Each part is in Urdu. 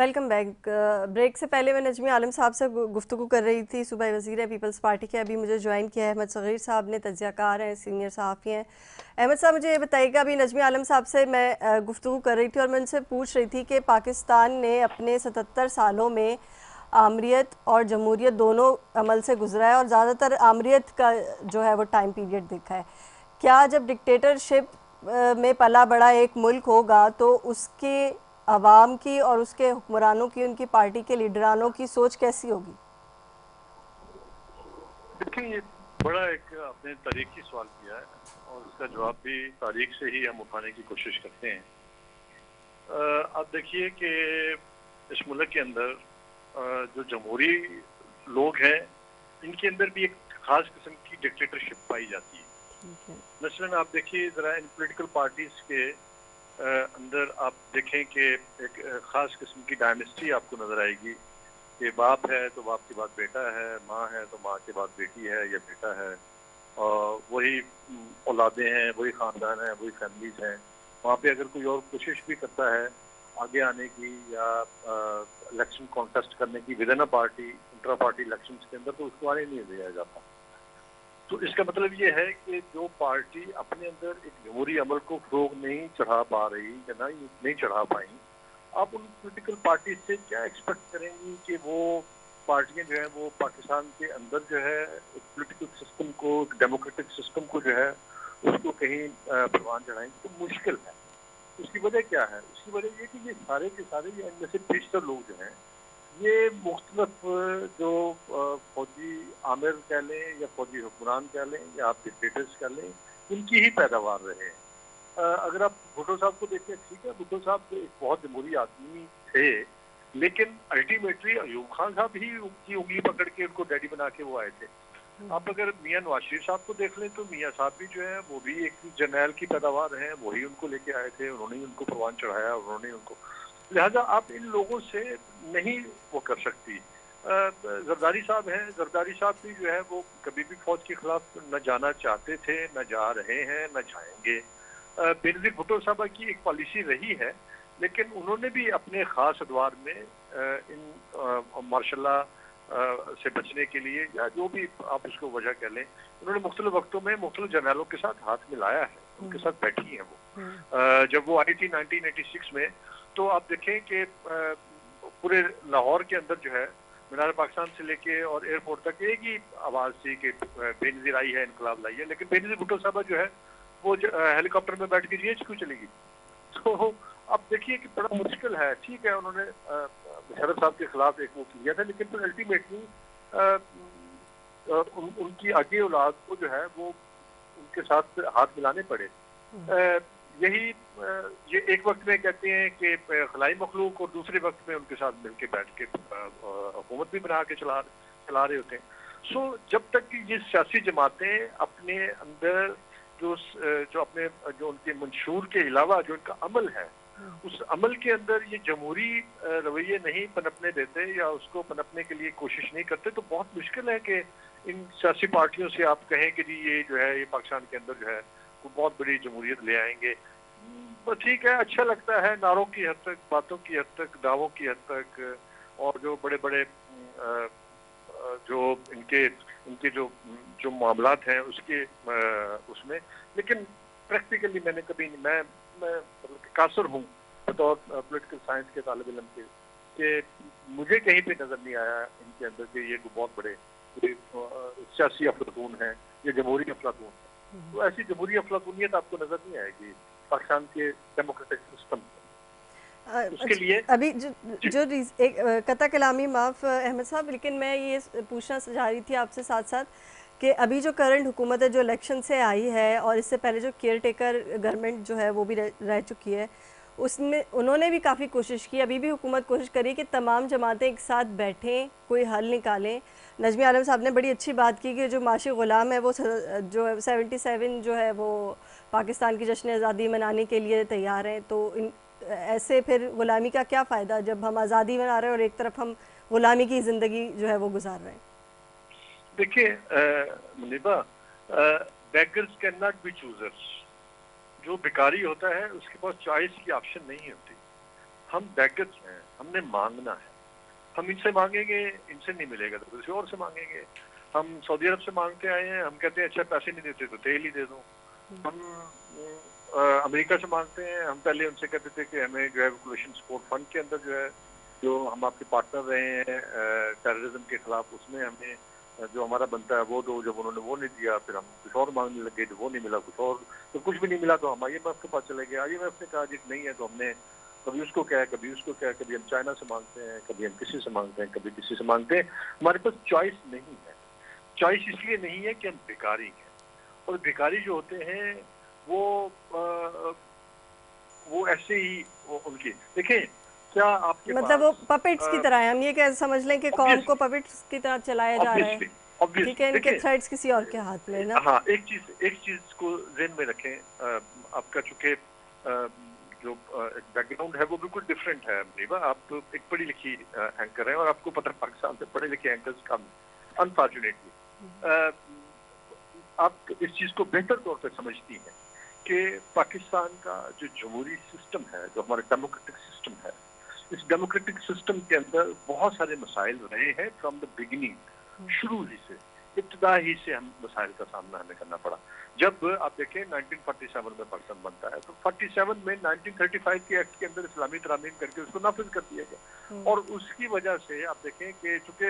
Welcome back. بریک سے پہلے میں نجمی عالم صاحب سے گفتگو کر رہی تھی. صوبائی وزیر ہے پیپلز پارٹی کے. ابھی مجھے جوائن کیا ہے احمد صغیر صاحب نے, تجزیہ کار ہیں, سینئر صحافی ہیں. احمد صاحب مجھے یہ بتائیے گا, ابھی نجمی عالم صاحب سے میں گفتگو کر رہی تھی اور میں ان سے پوچھ رہی تھی کہ پاکستان نے اپنے 77 سالوں میں آمریت اور جمہوریت دونوں عمل سے گزرا ہے اور زیادہ تر آمریت کا جو ہے وہ ٹائم پیریڈ دیکھا ہے. کیا جب ڈکٹیٹرشپ میں پلا بڑا ایک ملک ہوگا تو اس کے عوام کی اور اس کے حکمرانوں کی, ان کی پارٹی کے لیڈرانوں کی سوچ کیسی ہوگی؟ دیکھیں, یہ بڑا ایک آپ نے تاریخی سوال کیا ہے اور اس کا جواب بھی تاریخ سے ہی ہم اٹھانے کی کوشش کرتے ہیں. آپ دیکھیے کہ اس ملک کے اندر جو جمہوری لوگ ہیں ان کے اندر بھی ایک خاص قسم کی ڈکٹیٹرشپ پائی جاتی ہے. مثلاً آپ دیکھیے ذرا ان پولیٹیکل پارٹیز کے اندر آپ دیکھیں کہ ایک خاص قسم کی ڈائنیسٹی آپ کو نظر آئے گی کہ باپ ہے تو باپ کے بعد بیٹا ہے, ماں ہے تو ماں کے بعد بیٹی ہے یا بیٹا ہے, اور وہی اولادیں ہیں, وہی خاندان ہیں, وہی فیملیز ہیں. وہاں پہ اگر کوئی اور کوشش بھی کرتا ہے آگے آنے کی یا الیکشن کانٹیسٹ کرنے کی with in a party, intra party elections کے اندر, تو اس کو آنے نہیں دیا جاتا. تو اس کا مطلب یہ ہے کہ جو پارٹی اپنے اندر ایک جمہوری عمل کو فروغ نہیں چڑھا پا رہی یا نہیں چڑھا پائیں, آپ ان پولیٹیکل پارٹی سے کیا ایکسپیکٹ کریں گی کہ وہ پارٹیاں جو ہیں وہ پاکستان کے اندر جو ہے ایک پولیٹیکل سسٹم کو, ایک ڈیموکریٹک سسٹم کو جو ہے اس کو کہیں پروان چڑھائیں گے؟ تو مشکل ہے. اس کی وجہ کیا ہے؟ اس کی وجہ یہ کہ یہ سارے کے سارے یہ ان میں سے بیشتر لوگ جو ہیں یہ مختلف جو فوجی عامر کہہ لیں یا فوجی حکمران کہہ لیں یا آپ ڈکٹیٹرز کہہ لیں, ان کی ہی پیداوار رہے ہیں. اگر آپ بھٹو صاحب کو دیکھیں, ٹھیک ہے بھٹو صاحب ایک بہت جمہوری آدمی تھے, لیکن الٹیمیٹلی ایوب خان صاحب ہی ان کی انگلی پکڑ کے ان کو ڈیڈی بنا کے وہ آئے تھے. آپ اگر میاں نواز شریف صاحب کو دیکھ لیں تو میاں صاحب بھی جو ہے وہ بھی ایک جرنیل کی پیداوار ہیں, وہی ان کو لے کے آئے تھے, انہوں نے ان کو پروان چڑھایا, انہوں نے ان کو. لہذا آپ ان لوگوں سے نہیں وہ کر سکتی. زرداری صاحب ہیں, زرداری صاحب بھی جو ہے وہ کبھی بھی فوج کے خلاف نہ جانا چاہتے تھے, نہ جا رہے ہیں, نہ جائیں گے. بینظیر بھٹو صاحبہ کی ایک پالیسی رہی ہے, لیکن انہوں نے بھی اپنے خاص ادوار میں ان ماشاء اللہ سے بچنے کے لیے یا جو بھی آپ اس کو وجہ کہہ لیں, انہوں نے مختلف وقتوں میں مختلف جرنیلوں کے ساتھ ہاتھ ملایا ہے, ان کے ساتھ بیٹھی ہیں وہ. جب وہ آئی تھی 1986 میں, تو آپ دیکھیں کہ پورے لاہور کے اندر جو ہے مینار پاکستان سے لے کے اور ایئرپورٹ تک ایک ہی آواز تھی کہ بینظیر آئی ہے, انقلاب لائی ہے. لیکن بینظیر بھٹو صاحبہ جو ہے وہ ہیلی کاپٹر میں بیٹھ کے جی ایچ کیوں چلے گی؟ تو اب دیکھیے کہ بڑا مشکل ہے. ٹھیک ہے انہوں نے مشرف صاحب کے خلاف ایک وہ کیا تھا, لیکن پھر الٹیمیٹلی ان کی آگے اولاد کو جو ہے وہ ان کے ساتھ ہاتھ ملانے پڑے. یہی یہ ایک وقت میں کہتے ہیں کہ خلائی مخلوق, اور دوسرے وقت میں ان کے ساتھ مل کے بیٹھ کے حکومت بھی بنا کے چلا رہے ہوتے ہیں. سو جب تک کہ یہ سیاسی جماعتیں اپنے اندر جو ان کے منشور کے علاوہ جو ان کا عمل ہے, اس عمل کے اندر یہ جمہوری رویے نہیں پنپنے دیتے یا اس کو پنپنے کے لیے کوشش نہیں کرتے, تو بہت مشکل ہے کہ ان سیاسی پارٹیوں سے آپ کہیں کہ جی یہ جو ہے یہ پاکستان کے اندر جو ہے وہ بہت بڑی جمہوریت لے آئیں گے. ٹھیک ہے, اچھا لگتا ہے نعروں کی حد تک, باتوں کی حد تک, دعووں کی حد تک, اور جو بڑے بڑے جو ان کے جو معاملات ہیں اس میں, لیکن پریکٹیکلی میں نے کبھی میں قاصر ہوں بطور پولیٹیکل سائنس کے طالب علم کے, کہ مجھے کہیں پہ نظر نہیں آیا ان کے اندر کہ یہ بہت بڑے سیاسی افلاطون ہیں یا جمہوری افلاطون ہیں. تو ایسی جمہوری افلاطونیت آپ کو نظر نہیں آئے گی پاکستان کے ڈیموکریٹک سسٹم میں. اس کے لیے ابھی جو ایک قطع کلامی معاف احمد صاحب, لیکن میں یہ پوچھنا چاہ رہی تھی آپ سے ساتھ ساتھ کہ ابھی جو کرنٹ حکومت ہے جو الیکشن سے آئی ہے, اور اس سے پہلے جو کیئر ٹیکر گورنمنٹ جو ہے وہ بھی رہ چکی ہے, اس میں انہوں نے بھی کافی کوشش کی, ابھی بھی حکومت کوشش کری کہ تمام جماعتیں ایک ساتھ بیٹھیں, کوئی حل نکالیں. نجمی عالم صاحب نے بڑی اچھی بات کی کہ جو معاشی غلام ہے وہ جو 77 جو ہے وہ پاکستان کی جشن آزادی منانے کے لیے تیار ہیں. تو ایسے پھر غلامی کا کیا فائدہ جب ہم آزادی منا رہے ہیں اور ایک طرف ہم غلامی کی زندگی جو ہے وہ گزار رہے ہیں. دیکھیے Muniba, beggars can not be choosers. جو بھکاری ہوتا ہے اس کے پاس چوائس کی آپشن نہیں ہوتی. ہم بیگرز ہیں, ہم نے مانگنا ہے. ہم ان سے مانگیں گے, ان سے نہیں ملے گا تو کسی اور سے مانگیں گے. ہم سعودی عرب سے مانگتے آئے ہیں, ہم کہتے ہیں اچھا پیسے نہیں دیتے تو تیل ہی دے دو. ہم امریکہ سے مانگتے ہیں, ہم پہلے ان سے کہتے تھے کہ ہمیں جو ہے پولوشن سپورٹ فنڈ کے اندر جو ہے, جو ہم آپ کے پارٹنر رہے ہیں ٹیررزم کے خلاف, اس میں ہمیں جو ہمارا بنتا ہے وہ دو. جب انہوں نے وہ نہیں دیا, پھر ہم کچھ اور مانگنے لگے, جو وہ نہیں ملا کچھ اور, تو کچھ بھی نہیں ملا تو ہم IMF کے پاس چلے گئے. IMF نے کہا جی نہیں ہے, تو ہم نے کبھی اس کو کہا, کبھی اس کو کہا, کبھی ہم چائنا سے مانگتے ہیں, کبھی ہم کسی سے مانگتے ہیں, کبھی کسی سے مانگتے ہیں. ہمارے پاس چوائس نہیں ہے. چوائس اس لیے نہیں ہے کہ ہم بھکاری ہیں, اور بھکاری جو ہوتے ہیں وہ ایسے ہی ان کی دیکھیں کیا آپ کے مطلب پاس وہ پپٹس کی طرح ہے, ہم یہ کہہ سمجھ لیں کہ قوم کو پپٹس کی طرح چلایا جا رہا ہے, ٹھیک ہے, ان کے تھریڈس کسی اور کے ہاتھ میں نا. ہاں, ایک چیز کو ذہن میں رکھیں, آپ کا چونکہ جو بیک گراؤنڈ ہے وہ بالکل ڈفرینٹ ہے. نیبا, آپ ایک پڑھی لکھی اینکر ہیں, اور آپ کو پتہ پاکستان سے پڑھے لکھے اینکرز کم, انفارچونیٹلی. آپ اس چیز کو بہتر طور پہ سمجھتی ہیں کہ پاکستان کا جو جمہوری سسٹم ہے, جو ہمارا ڈیموکریٹک سسٹم ہے, اس ڈیموکریٹک سسٹم کے اندر بہت سارے مسائل رہے ہیں فرام دا بگننگ, شروع ہی سے, ابتدا ہی سے ہم مسائل کا سامنا ہمیں کرنا پڑا. جب آپ دیکھیں 1947 میں پاکستان بنتا ہے, تو 47 میں 1935 کے ایکٹ کے اندر اسلامی ترامیم کر کے اس کو نافذ کر دیا گیا, اور اس کی وجہ سے آپ دیکھیں کہ چونکہ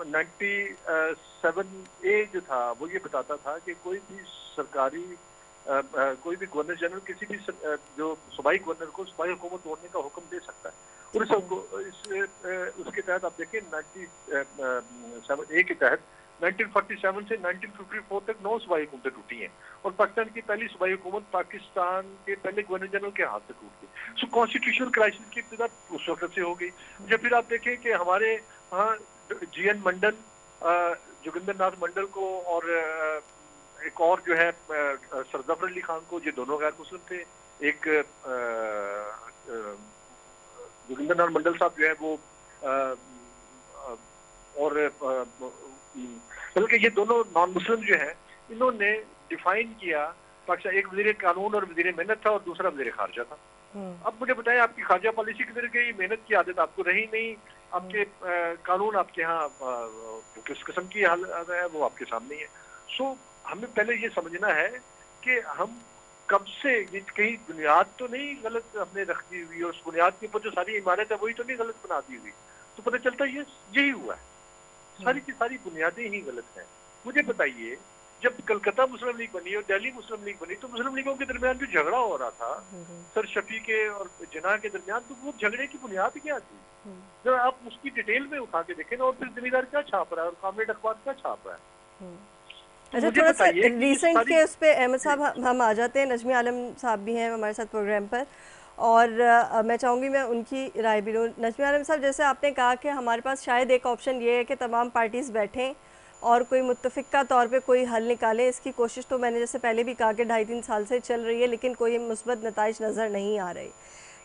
97A جو تھا وہ یہ بتاتا تھا کہ کوئی بھی سرکاری کوئی بھی گورنر جنرل کسی بھی جو صوبائی گورنر کو صوبائی حکومت توڑنے کا حکم دے سکتا ہے. اور اس کے تحت آپ دیکھیں 97A کے تحت 1947 سے 1954 تک 9 صوبائی حکومتیں ٹوٹی ہیں, اور پاکستان کی پہلی صوبائی حکومت پاکستان کے پہلے گورنر جنرل کے ہاتھ سے ٹوٹ گئی. سو کانسٹیٹیوشنل کرائسس کی ابتدا اس وقت سے ہو گئی. جب پھر آپ دیکھیں کہ ہمارے ہاں GN منڈل, جوگندر ناتھ منڈل کو, اور ایک اور جو ہے سر ظفر علی خان کو, یہ دونوں غیر مسلم تھے. ایک جوگندر ناتھ منڈل صاحب جو ہے وہ اور بلکہ یہ دونوں نان مسلم جو ہیں, انہوں نے ڈیفائن کیا پاکستان, ایک وزیر قانون اور وزیر محنت تھا, اور دوسرا وزیر خارجہ تھا. اب مجھے بتائیں آپ کی خارجہ پالیسی کدھر گئی, محنت کی عادت آپ کو رہی نہیں, آپ کے قانون آپ کے ہاں کس قسم کی حالت ہے وہ آپ کے سامنے ہے. سو ہمیں پہلے یہ سمجھنا ہے کہ ہم کب سے, یہ کہیں بنیاد تو نہیں غلط ہم نے رکھ دی ہوئی, اور اس بنیاد کے اوپر جو ساری عمارت ہے وہی تو نہیں غلط بنا دی ہوئی. تو پتہ چلتا ہے یہی ہوا ہے, ساری کی ساری بنیادیں ہی غلط ہیں. مجھے بتائیے, جب کلکتہ مسلم لیگ بنی اور دہلی مسلم لیگ بنی, تو مسلم لیگوں کے درمیان جو جھگڑا ہو رہا تھا سر شفیع کے اور جناح کے درمیان, تو وہ جھگڑے کی بنیاد کیا تھی؟ جب آپ اس کی ڈیٹیل میں اٹھا کے دیکھیں نا, اور پھر زمیندار کیا چھاپ رہا ہے, اور کامریڈ اخبار کیا چھاپ رہا ہے. اچھا, تھوڑا سا ریسنٹ کے اس پہ احمد صاحب ہم آ جاتے ہیں. نجمی عالم صاحب بھی ہیں ہمارے ساتھ پروگرام پر, اور میں چاہوں گی میں ان کی رائے بھی لوں. نجمی عالم صاحب, جیسے آپ نے کہا کہ ہمارے پاس شاید ایک آپشن یہ ہے کہ تمام پارٹیز بیٹھیں اور کوئی متفقہ طور پہ کوئی حل نکالیں. اس کی کوشش تو میں نے جیسے پہلے بھی کہا کہ 2.5-3 سال سے چل رہی ہے, لیکن کوئی مثبت نتائج نظر نہیں آ رہے.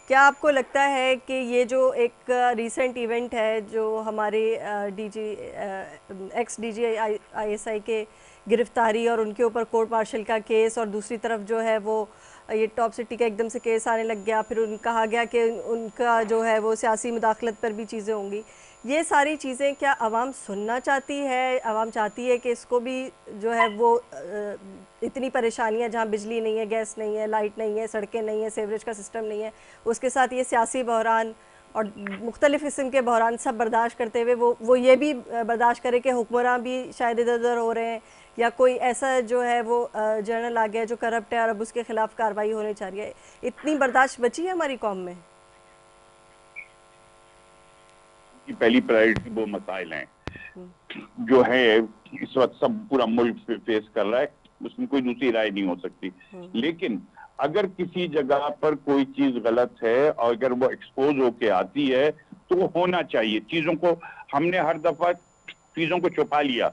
کیا آپ کو لگتا ہے کہ یہ جو ایک ریسنٹ ایونٹ ہے, جو ہمارے ایکس ڈی جی ISI کے گرفتاری اور ان کے اوپر کورٹ مارشل کا کیس, اور دوسری طرف جو ہے وہ یہ ٹاپ سٹی کا ایک دم سے کیس آنے لگ گیا, پھر کہا گیا کہ ان کا جو ہے وہ سیاسی مداخلت پر بھی چیزیں ہوں گی, یہ ساری چیزیں کیا عوام سننا چاہتی ہے؟ عوام چاہتی ہے کہ اس کو بھی جو ہے وہ اتنی پریشانیاں, جہاں بجلی نہیں ہے, گیس نہیں ہے, لائٹ نہیں ہے, سڑکیں نہیں ہیں, سیوریج کا سسٹم نہیں ہے, اس کے ساتھ یہ سیاسی بحران اور مختلف قسم کے بحران سب برداشت کرتے ہوئے وہ یہ بھی برداشت کرے کہ حکمراں بھی شاید ادھر ادھر ہو رہے ہیں, یا کوئی ایسا جو ہے وہ جنرل آ گیا جو کرپٹ ہے اور اب اس کے خلاف کارروائی ہونے چاہ رہی ہے. اتنی برداشت بچی ہے ہماری قوم میں؟ پہلی پرائرٹی وہ مسائل ہیں جو ہے اس وقت سب پورا ملک فیس کر رہا ہے, اس میں کوئی دوسری رائے نہیں ہو سکتی. لیکن اگر کسی جگہ پر کوئی چیز غلط ہے اور اگر وہ ایکسپوز ہو کے آتی ہے تو وہ ہونا چاہیے. چیزوں کو ہم نے ہر دفعہ چیزوں کو چھپا لیا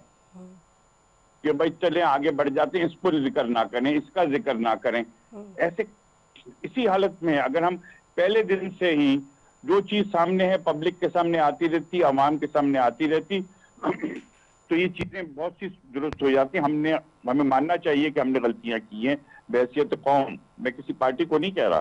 کہ بھائی چلیں آگے بڑھ جاتے ہیں, اس پر ذکر نہ کریں, اس کا ذکر نہ کریں. ایسے اسی حالت میں اگر ہم پہلے دن سے ہی جو چیز سامنے ہے پبلک کے سامنے آتی رہتی, عوام کے سامنے آتی رہتی, تو یہ چیزیں بہت سی درست ہو جاتی. ہمیں ماننا چاہیے کہ ہم نے غلطیاں کی ہیں بحیثیت قوم, میں کسی پارٹی کو نہیں کہہ رہا.